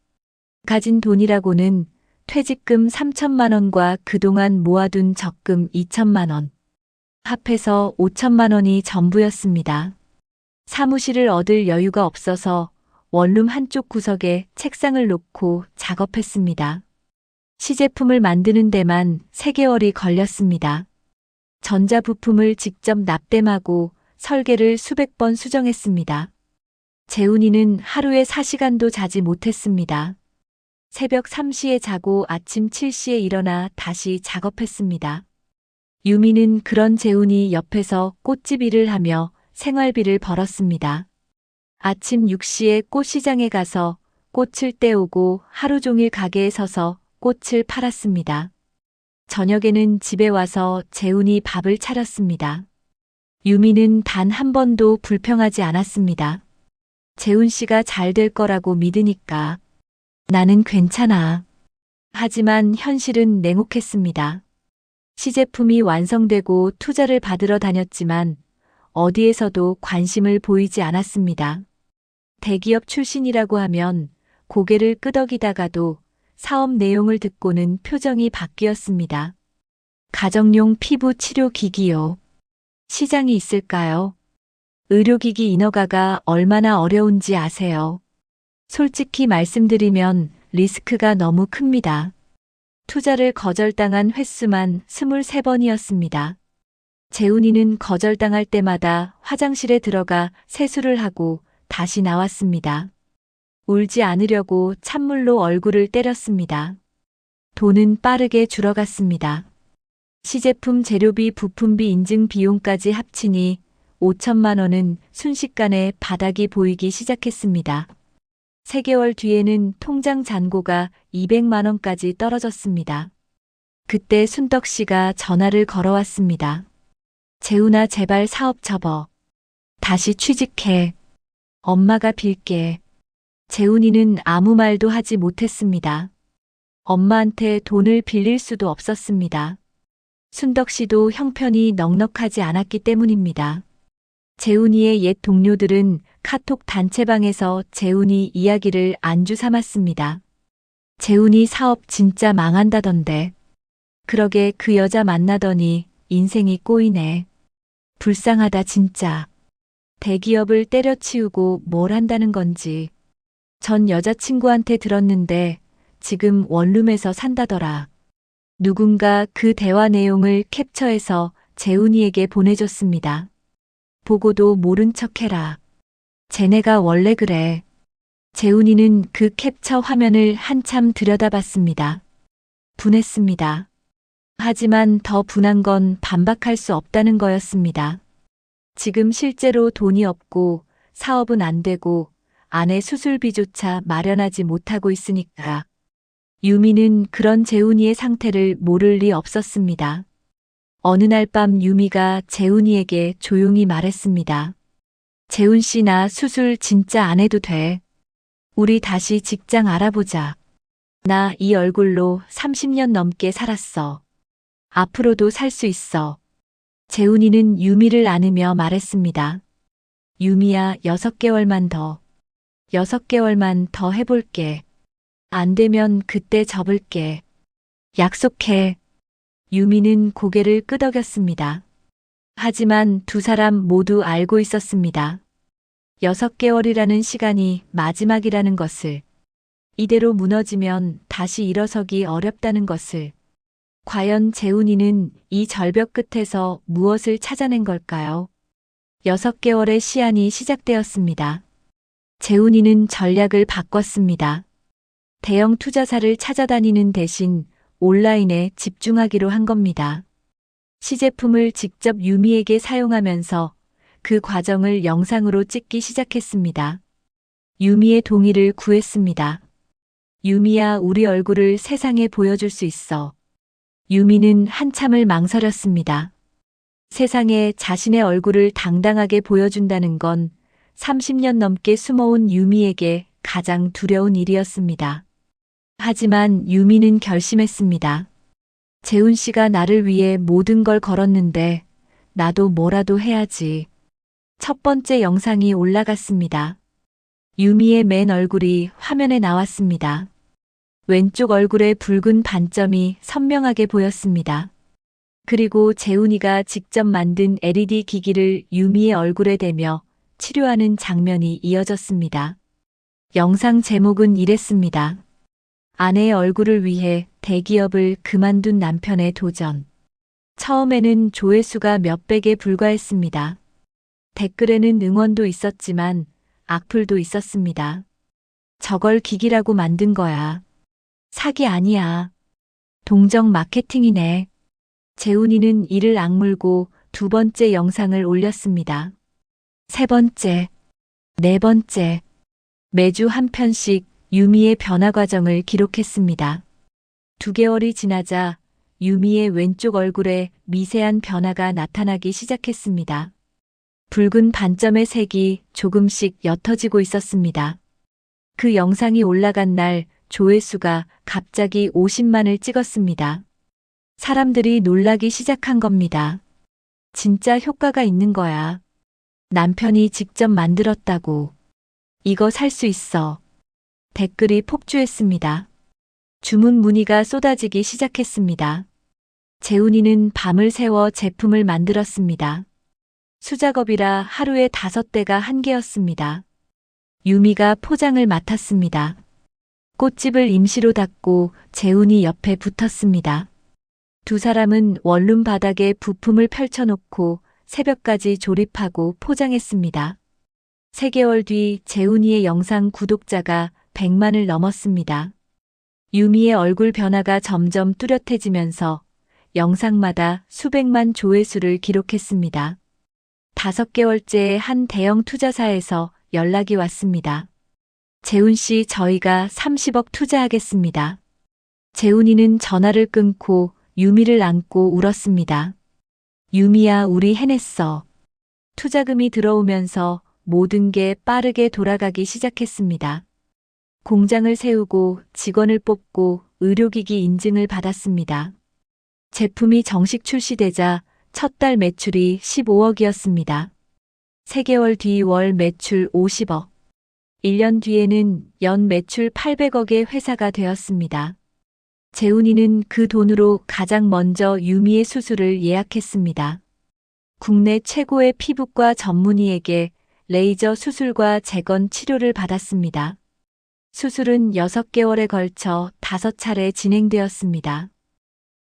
가진 돈이라고는 퇴직금 3천만 원과 그동안 모아둔 적금 2천만 원. 합해서 5천만 원이 전부였습니다. 사무실을 얻을 여유가 없어서 원룸 한쪽 구석에 책상을 놓고 작업했습니다. 시제품을 만드는 데만 3개월이 걸렸습니다. 전자부품을 직접 납땜하고 설계를 수백 번 수정했습니다. 재훈이는 하루에 4시간도 자지 못했습니다. 새벽 3시에 자고 아침 7시에 일어나 다시 작업했습니다. 유미는 그런 재훈이 옆에서 꽃집 일을 하며 생활비를 벌었습니다. 아침 6시에 꽃시장에 가서 꽃을 떼오고 하루 종일 가게에 서서 꽃을 팔았습니다. 저녁에는 집에 와서 재훈이 밥을 차렸습니다. 유미는 단 한 번도 불평하지 않았습니다. 재훈 씨가 잘 될 거라고 믿으니까. 나는 괜찮아. 하지만 현실은 냉혹했습니다. 시제품이 완성되고 투자를 받으러 다녔지만 어디에서도 관심을 보이지 않았습니다. 대기업 출신이라고 하면 고개를 끄덕이다가도 사업 내용을 듣고는 표정이 바뀌었습니다. 가정용 피부 치료 기기요. 시장이 있을까요? 의료기기 인허가가 얼마나 어려운지 아세요? 솔직히 말씀드리면 리스크가 너무 큽니다. 투자를 거절당한 횟수만 23번이었습니다. 재훈이는 거절당할 때마다 화장실에 들어가 세수를 하고 다시 나왔습니다. 울지 않으려고 찬물로 얼굴을 때렸습니다. 돈은 빠르게 줄어갔습니다. 시제품 재료비, 부품비, 인증 비용까지 합치니 5천만 원은 순식간에 바닥이 보이기 시작했습니다. 3개월 뒤에는 통장 잔고가 200만 원까지 떨어졌습니다. 그때 순덕 씨가 전화를 걸어왔습니다. 재훈아, 제발 사업 접어. 다시 취직해. 엄마가 빌게. 재훈이는 아무 말도 하지 못했습니다. 엄마한테 돈을 빌릴 수도 없었습니다. 순덕 씨도 형편이 넉넉하지 않았기 때문입니다. 재훈이의 옛 동료들은 카톡 단체방에서 재훈이 이야기를 안주 삼았습니다. 재훈이 사업 진짜 망한다던데. 그러게 그 여자 만나더니 인생이 꼬이네. 불쌍하다 진짜. 대기업을 때려치우고 뭘 한다는 건지. 전 여자친구한테 들었는데 지금 원룸에서 산다더라. 누군가 그 대화 내용을 캡처해서 재훈이에게 보내줬습니다. 보고도 모른 척해라. 쟤네가 원래 그래. 재훈이는 그 캡처 화면을 한참 들여다봤습니다. 분했습니다. 하지만 더 분한 건 반박할 수 없다는 거였습니다. 지금 실제로 돈이 없고 사업은 안 되고 아내 수술비조차 마련하지 못하고 있으니까. 유미는 그런 재훈이의 상태를 모를 리 없었습니다. 어느 날 밤 유미가 재훈이에게 조용히 말했습니다. 재훈 씨, 나 수술 진짜 안 해도 돼. 우리 다시 직장 알아보자. 나 이 얼굴로 30년 넘게 살았어. 앞으로도 살 수 있어. 재훈이는 유미를 안으며 말했습니다. 유미야, 6개월만 더. 6개월만 더 해볼게. 안 되면 그때 접을게. 약속해. 유미는 고개를 끄덕였습니다. 하지만 두 사람 모두 알고 있었습니다. 6개월이라는 시간이 마지막이라는 것을. 이대로 무너지면 다시 일어서기 어렵다는 것을. 과연 재훈이는 이 절벽 끝에서 무엇을 찾아낸 걸까요? 6개월의 시한이 시작되었습니다. 재훈이는 전략을 바꿨습니다. 대형 투자사를 찾아다니는 대신 온라인에 집중하기로 한 겁니다. 시제품을 직접 유미에게 사용하면서 그 과정을 영상으로 찍기 시작했습니다. 유미의 동의를 구했습니다. 유미야, 우리 얼굴을 세상에 보여줄 수 있어. 유미는 한참을 망설였습니다. 세상에 자신의 얼굴을 당당하게 보여준다는 건 30년 넘게 숨어온 유미에게 가장 두려운 일이었습니다. 하지만 유미는 결심했습니다. 재훈 씨가 나를 위해 모든 걸 걸었는데 나도 뭐라도 해야지. 첫 번째 영상이 올라갔습니다. 유미의 맨 얼굴이 화면에 나왔습니다. 왼쪽 얼굴의 붉은 반점이 선명하게 보였습니다. 그리고 재훈이가 직접 만든 LED 기기를 유미의 얼굴에 대며 치료하는 장면이 이어졌습니다. 영상 제목은 이랬습니다. 아내의 얼굴을 위해 대기업을 그만둔 남편의 도전. 처음에는 조회수가 몇백에 불과했습니다. 댓글에는 응원도 있었지만 악플도 있었습니다. 저걸 기기라고 만든 거야. 사기 아니야. 동정 마케팅이네. 재훈이는 이를 악물고 2번째 영상을 올렸습니다. 3번째, 4번째. 매주 한 편씩 유미의 변화 과정을 기록했습니다. 2개월이 지나자 유미의 왼쪽 얼굴에 미세한 변화가 나타나기 시작했습니다. 붉은 반점의 색이 조금씩 옅어지고 있었습니다. 그 영상이 올라간 날 조회수가 갑자기 50만을 찍었습니다. 사람들이 놀라기 시작한 겁니다. 진짜 효과가 있는 거야. 남편이 직접 만들었다고. 이거 살 수 있어. 댓글이 폭주했습니다. 주문 문의가 쏟아지기 시작했습니다. 재훈이는 밤을 새워 제품을 만들었습니다. 수작업이라 하루에 5대가 한개였습니다. 유미가 포장을 맡았습니다. 꽃집을 임시로 닫고 재훈이 옆에 붙었습니다. 두 사람은 원룸 바닥에 부품을 펼쳐놓고 새벽까지 조립하고 포장했습니다. 3개월 뒤 재훈이의 영상 구독자가 100만을 넘었습니다. 유미의 얼굴 변화가 점점 뚜렷해지면서 영상마다 수백만 조회수를 기록했습니다. 5개월째에 한 대형 투자사에서 연락이 왔습니다. 재훈 씨, 저희가 30억 투자하겠습니다. 재훈이는 전화를 끊고 유미를 안고 울었습니다. 유미야, 우리 해냈어. 투자금이 들어오면서 모든 게 빠르게 돌아가기 시작했습니다. 공장을 세우고 직원을 뽑고 의료기기 인증을 받았습니다. 제품이 정식 출시되자 첫 달 매출이 15억이었습니다. 3개월 뒤 월 매출 50억. 1년 뒤에는 연 매출 800억의 회사가 되었습니다. 재훈이는 그 돈으로 가장 먼저 유미의 수술을 예약했습니다. 국내 최고의 피부과 전문의에게 레이저 수술과 재건 치료를 받았습니다. 수술은 6개월에 걸쳐 5차례 진행되었습니다.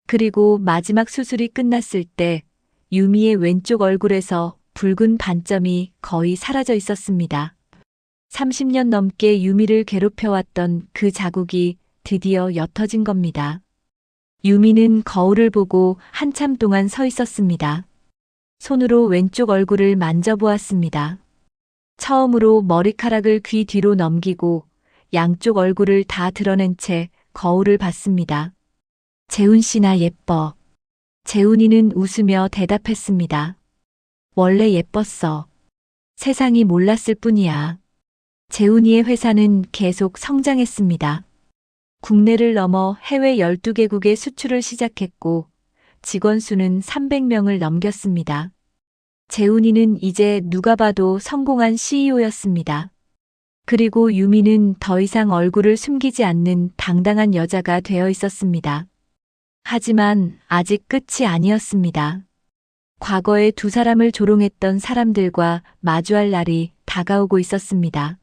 그리고 마지막 수술이 끝났을 때 유미의 왼쪽 얼굴에서 붉은 반점이 거의 사라져 있었습니다. 30년 넘게 유미를 괴롭혀왔던 그 자국이 드디어 옅어진 겁니다. 유미는 거울을 보고 한참 동안 서 있었습니다. 손으로 왼쪽 얼굴을 만져보았습니다. 처음으로 머리카락을 귀 뒤로 넘기고 양쪽 얼굴을 다 드러낸 채 거울을 봤습니다. 재훈 씨, 나 예뻐. 재훈이는 웃으며 대답했습니다. 원래 예뻤어. 세상이 몰랐을 뿐이야. 재훈이의 회사는 계속 성장했습니다. 국내를 넘어 해외 12개국에 수출을 시작했고 직원 수는 300명을 넘겼습니다. 재훈이는 이제 누가 봐도 성공한 CEO였습니다. 그리고 유미는 더 이상 얼굴을 숨기지 않는 당당한 여자가 되어 있었습니다. 하지만 아직 끝이 아니었습니다. 과거에 두 사람을 조롱했던 사람들과 마주할 날이 다가오고 있었습니다.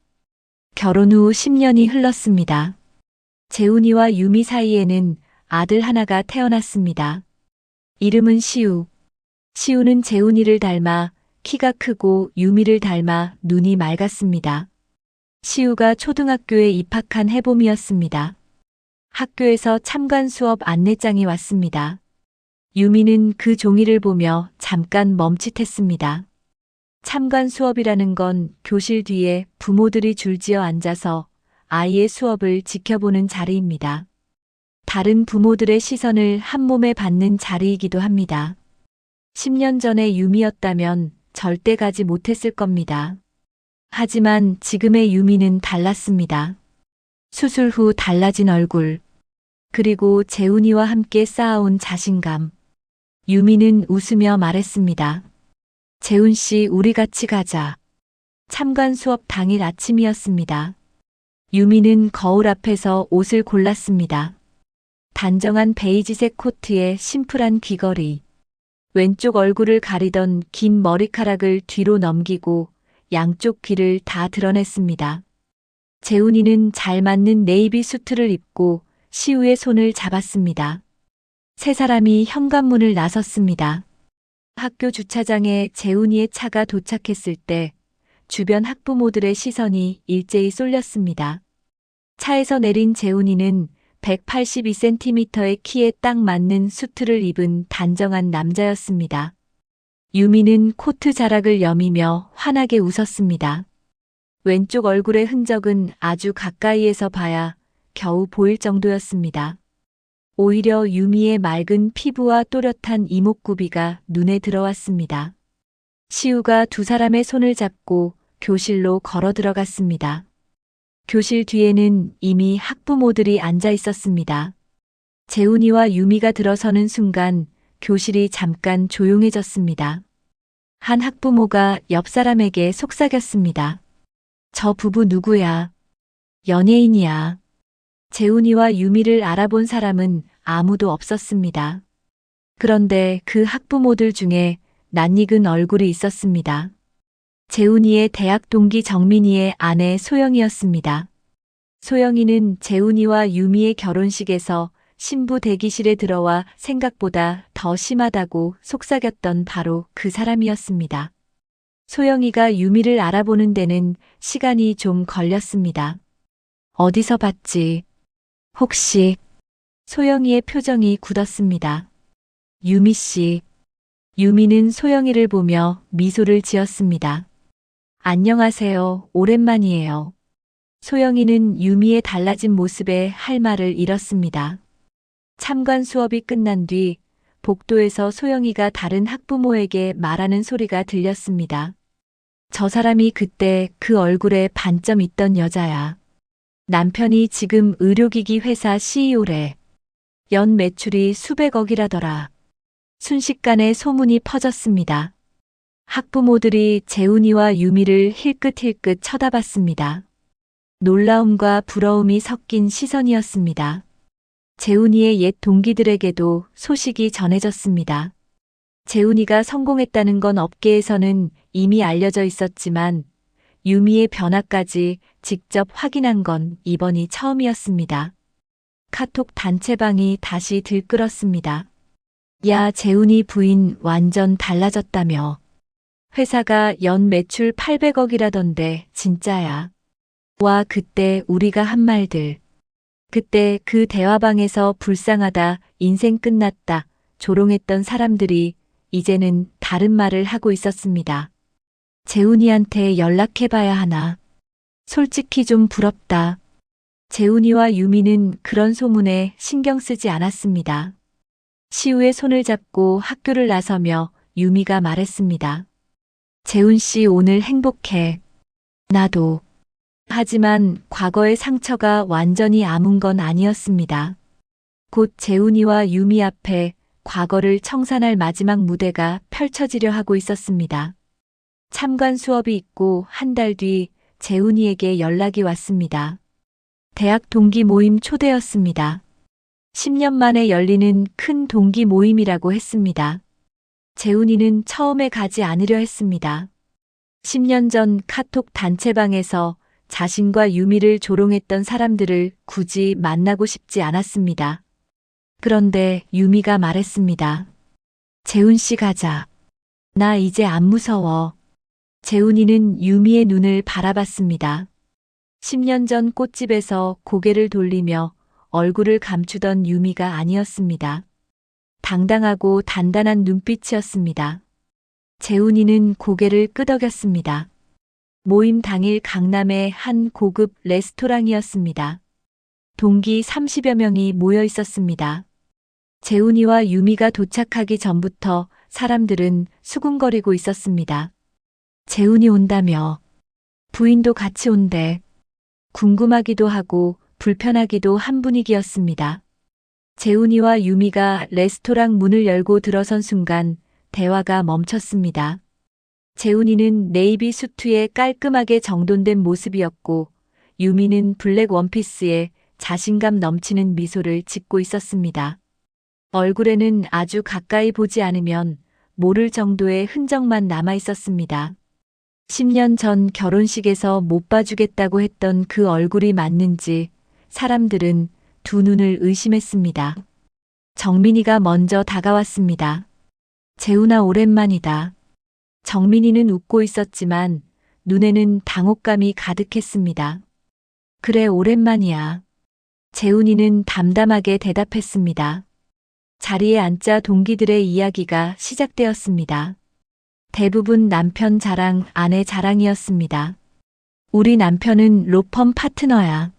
결혼 후 10년이 흘렀습니다. 재훈이와 유미 사이에는 아들 하나가 태어났습니다. 이름은 시우. 시우는 재훈이를 닮아 키가 크고 유미를 닮아 눈이 맑았습니다. 시우가 초등학교에 입학한 해봄이었습니다. 학교에서 참관 수업 안내장이 왔습니다. 유미는 그 종이를 보며 잠깐 멈칫했습니다. 참관 수업이라는 건 교실 뒤에 부모들이 줄지어 앉아서 아이의 수업을 지켜보는 자리입니다. 다른 부모들의 시선을 한몸에 받는 자리이기도 합니다. 10년 전의 유미였다면 절대 가지 못했을 겁니다. 하지만 지금의 유미는 달랐습니다. 수술 후 달라진 얼굴, 그리고 재훈이와 함께 쌓아온 자신감. 유미는 웃으며 말했습니다. 재훈 씨, 우리 같이 가자. 참관 수업 당일 아침이었습니다. 유미는 거울 앞에서 옷을 골랐습니다. 단정한 베이지색 코트에 심플한 귀걸이. 왼쪽 얼굴을 가리던 긴 머리카락을 뒤로 넘기고 양쪽 귀를 다 드러냈습니다. 재훈이는 잘 맞는 네이비 수트를 입고 시우의 손을 잡았습니다. 세 사람이 현관문을 나섰습니다. 학교 주차장에 재훈이의 차가 도착했을 때 주변 학부모들의 시선이 일제히 쏠렸습니다. 차에서 내린 재훈이는 182cm의 키에 딱 맞는 수트를 입은 단정한 남자였습니다. 유미는 코트 자락을 여미며 환하게 웃었습니다. 왼쪽 얼굴의 흔적은 아주 가까이에서 봐야 겨우 보일 정도였습니다. 오히려 유미의 맑은 피부와 또렷한 이목구비가 눈에 들어왔습니다. 시우가 두 사람의 손을 잡고 교실로 걸어 들어갔습니다. 교실 뒤에는 이미 학부모들이 앉아 있었습니다. 재훈이와 유미가 들어서는 순간 교실이 잠깐 조용해졌습니다. 한 학부모가 옆 사람에게 속삭였습니다. 저 부부 누구야? 연예인이야. 재훈이와 유미를 알아본 사람은 아무도 없었습니다. 그런데 그 학부모들 중에 낯익은 얼굴이 있었습니다. 재훈이의 대학 동기 정민이의 아내 소영이였습니다. 소영이는 재훈이와 유미의 결혼식에서 신부 대기실에 들어와 생각보다 더 심하다고 속삭였던 바로 그 사람이었습니다. 소영이가 유미를 알아보는 데는 시간이 좀 걸렸습니다. 어디서 봤지? 혹시? 소영이의 표정이 굳었습니다. 유미 씨. 유미는 소영이를 보며 미소를 지었습니다. 안녕하세요. 오랜만이에요. 소영이는 유미의 달라진 모습에 할 말을 잃었습니다. 참관 수업이 끝난 뒤 복도에서 소영이가 다른 학부모에게 말하는 소리가 들렸습니다. 저 사람이 그때 그 얼굴에 반점 있던 여자야. 남편이 지금 의료기기 회사 CEO래. 연 매출이 수백억이라더라. 순식간에 소문이 퍼졌습니다. 학부모들이 재훈이와 유미를 힐끗힐끗 쳐다봤습니다. 놀라움과 부러움이 섞인 시선이었습니다. 재훈이의 옛 동기들에게도 소식이 전해졌습니다. 재훈이가 성공했다는 건 업계에서는 이미 알려져 있었지만 유미의 변화까지 직접 확인한 건 이번이 처음이었습니다. 카톡 단체방이 다시 들끓었습니다. 야, 재훈이 부인 완전 달라졌다며. 회사가 연 매출 800억이라던데 진짜야. 와, 그때 우리가 한 말들. 그때 그 대화방에서 불쌍하다, 인생 끝났다, 조롱했던 사람들이 이제는 다른 말을 하고 있었습니다. 재훈이한테 연락해봐야 하나. 솔직히 좀 부럽다. 재훈이와 유미는 그런 소문에 신경 쓰지 않았습니다. 시우의 손을 잡고 학교를 나서며 유미가 말했습니다. 재훈 씨 오늘 행복해. 나도. 하지만 과거의 상처가 완전히 아문 건 아니었습니다. 곧 재훈이와 유미 앞에 과거를 청산할 마지막 무대가 펼쳐지려 하고 있었습니다. 참관 수업이 있고 한 달 뒤 재훈이에게 연락이 왔습니다. 대학 동기 모임 초대였습니다. 10년 만에 열리는 큰 동기 모임이라고 했습니다. 재훈이는 처음에 가지 않으려 했습니다. 10년 전 카톡 단체방에서 자신과 유미를 조롱했던 사람들을 굳이 만나고 싶지 않았습니다. 그런데 유미가 말했습니다. 재훈 씨 가자. 나 이제 안 무서워. 재훈이는 유미의 눈을 바라봤습니다. 10년 전 꽃집에서 고개를 돌리며 얼굴을 감추던 유미가 아니었습니다. 당당하고 단단한 눈빛이었습니다. 재훈이는 고개를 끄덕였습니다. 모임 당일 강남의 한 고급 레스토랑이었습니다. 동기 30여 명이 모여 있었습니다. 재훈이와 유미가 도착하기 전부터 사람들은 수군거리고 있었습니다. 재훈이 온다며. 부인도 같이 온대. 궁금하기도 하고 불편하기도 한 분위기였습니다. 재훈이와 유미가 레스토랑 문을 열고 들어선 순간 대화가 멈췄습니다. 재훈이는 네이비 수트에 깔끔하게 정돈된 모습이었고 유미는 블랙 원피스에 자신감 넘치는 미소를 짓고 있었습니다. 얼굴에는 아주 가까이 보지 않으면 모를 정도의 흔적만 남아 있었습니다. 10년 전 결혼식에서 못 봐주겠다고 했던 그 얼굴이 맞는지 사람들은 두 눈을 의심했습니다. 정민이가 먼저 다가왔습니다. 재훈아 오랜만이다. 정민이는 웃고 있었지만 눈에는 당혹감이 가득했습니다. 그래 오랜만이야. 재훈이는 담담하게 대답했습니다. 자리에 앉자 동기들의 이야기가 시작되었습니다. 대부분 남편 자랑, 아내 자랑이었습니다. 우리 남편은 로펌 파트너야.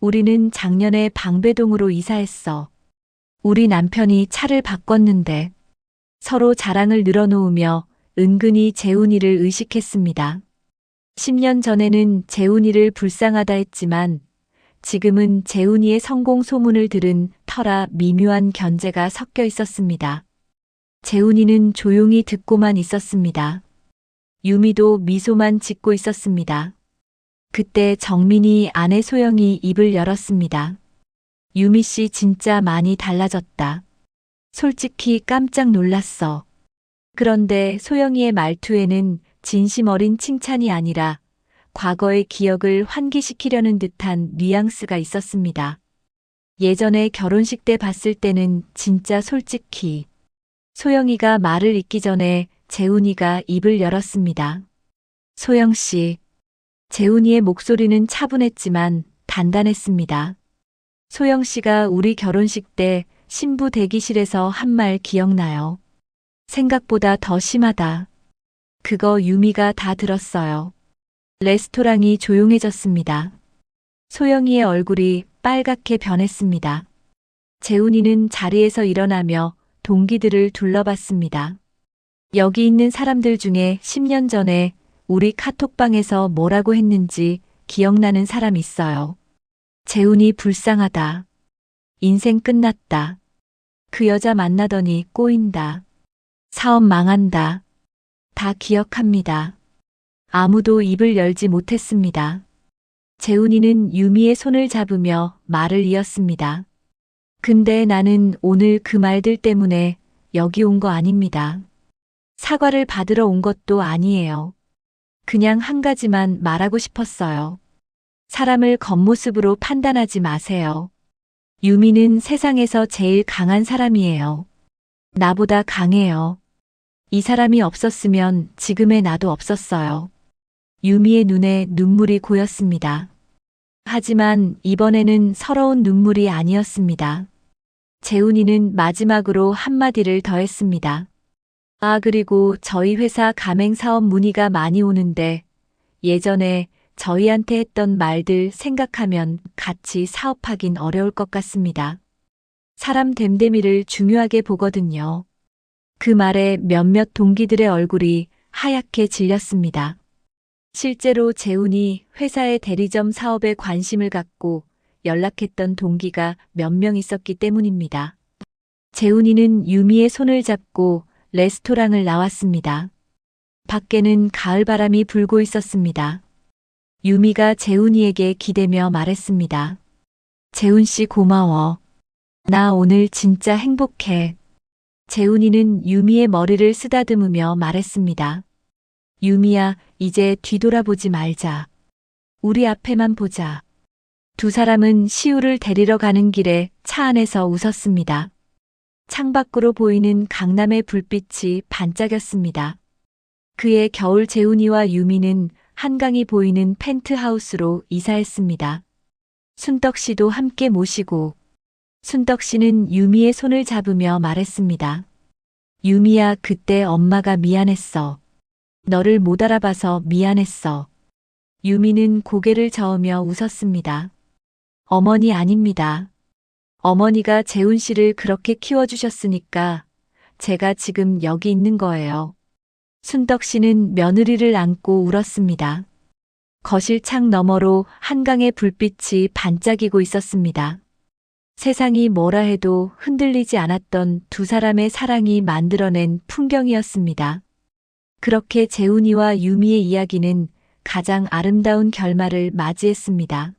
우리는 작년에 방배동으로 이사했어. 우리 남편이 차를 바꿨는데 서로 자랑을 늘어놓으며 은근히 재훈이를 의식했습니다. 10년 전에는 재훈이를 불쌍하다 했지만 지금은 재훈이의 성공 소문을 들은 터라 미묘한 견제가 섞여 있었습니다. 재훈이는 조용히 듣고만 있었습니다. 유미도 미소만 짓고 있었습니다. 그때 정민이 아내 소영이 입을 열었습니다. 유미 씨 진짜 많이 달라졌다. 솔직히 깜짝 놀랐어. 그런데 소영이의 말투에는 진심 어린 칭찬이 아니라 과거의 기억을 환기시키려는 듯한 뉘앙스가 있었습니다. 예전에 결혼식 때 봤을 때는 진짜 솔직히. 소영이가 말을 잇기 전에 재훈이가 입을 열었습니다. 소영 씨. 재훈이의 목소리는 차분했지만 단단했습니다. 소영 씨가 우리 결혼식 때 신부 대기실에서 한 말 기억나요? 생각보다 더 심하다. 그거 유미가 다 들었어요. 레스토랑이 조용해졌습니다. 소영이의 얼굴이 빨갛게 변했습니다. 재훈이는 자리에서 일어나며 동기들을 둘러봤습니다. 여기 있는 사람들 중에 10년 전에 우리 카톡방에서 뭐라고 했는지 기억나는 사람 있어요. 재훈이 불쌍하다. 인생 끝났다. 그 여자 만나더니 꼬인다. 사업 망한다. 다 기억합니다. 아무도 입을 열지 못했습니다. 재훈이는 유미의 손을 잡으며 말을 이었습니다. 근데 나는 오늘 그 말들 때문에 여기 온 거 아닙니다. 사과를 받으러 온 것도 아니에요. 그냥 한 가지만 말하고 싶었어요. 사람을 겉모습으로 판단하지 마세요. 유미는 세상에서 제일 강한 사람이에요. 나보다 강해요. 이 사람이 없었으면 지금의 나도 없었어요. 유미의 눈에 눈물이 고였습니다. 하지만 이번에는 서러운 눈물이 아니었습니다. 재훈이는 마지막으로 한마디를 더했습니다. 아, 그리고 저희 회사 가맹 사업 문의가 많이 오는데 예전에 저희한테 했던 말들 생각하면 같이 사업하긴 어려울 것 같습니다. 사람 됨됨이를 중요하게 보거든요. 그 말에 몇몇 동기들의 얼굴이 하얗게 질렸습니다. 실제로 재훈이 회사의 대리점 사업에 관심을 갖고 연락했던 동기가 몇 명 있었기 때문입니다. 재훈이는 유미의 손을 잡고 레스토랑을 나왔습니다. 밖에는 가을바람이 불고 있었습니다. 유미가 재훈이에게 기대며 말했습니다. 재훈 씨 고마워. 나 오늘 진짜 행복해. 재훈이는 유미의 머리를 쓰다듬으며 말했습니다. 유미야, 이제 뒤돌아보지 말자. 우리 앞에만 보자. 두 사람은 시우를 데리러 가는 길에 차 안에서 웃었습니다. 창밖으로 보이는 강남의 불빛이 반짝였습니다. 그해 겨울 재훈이와 유미는 한강이 보이는 펜트하우스로 이사했습니다. 순덕 씨도 함께 모시고 순덕 씨는 유미의 손을 잡으며 말했습니다. 유미야, 그때 엄마가 미안했어. 너를 못 알아봐서 미안했어. 유미는 고개를 저으며 웃었습니다. 어머니 아닙니다. 어머니가 재훈 씨를 그렇게 키워주셨으니까 제가 지금 여기 있는 거예요. 순덕 씨는 며느리를 안고 울었습니다. 거실 창 너머로 한강의 불빛이 반짝이고 있었습니다. 세상이 뭐라 해도 흔들리지 않았던 두 사람의 사랑이 만들어낸 풍경이었습니다. 그렇게 재훈이와 유미의 이야기는 가장 아름다운 결말을 맞이했습니다.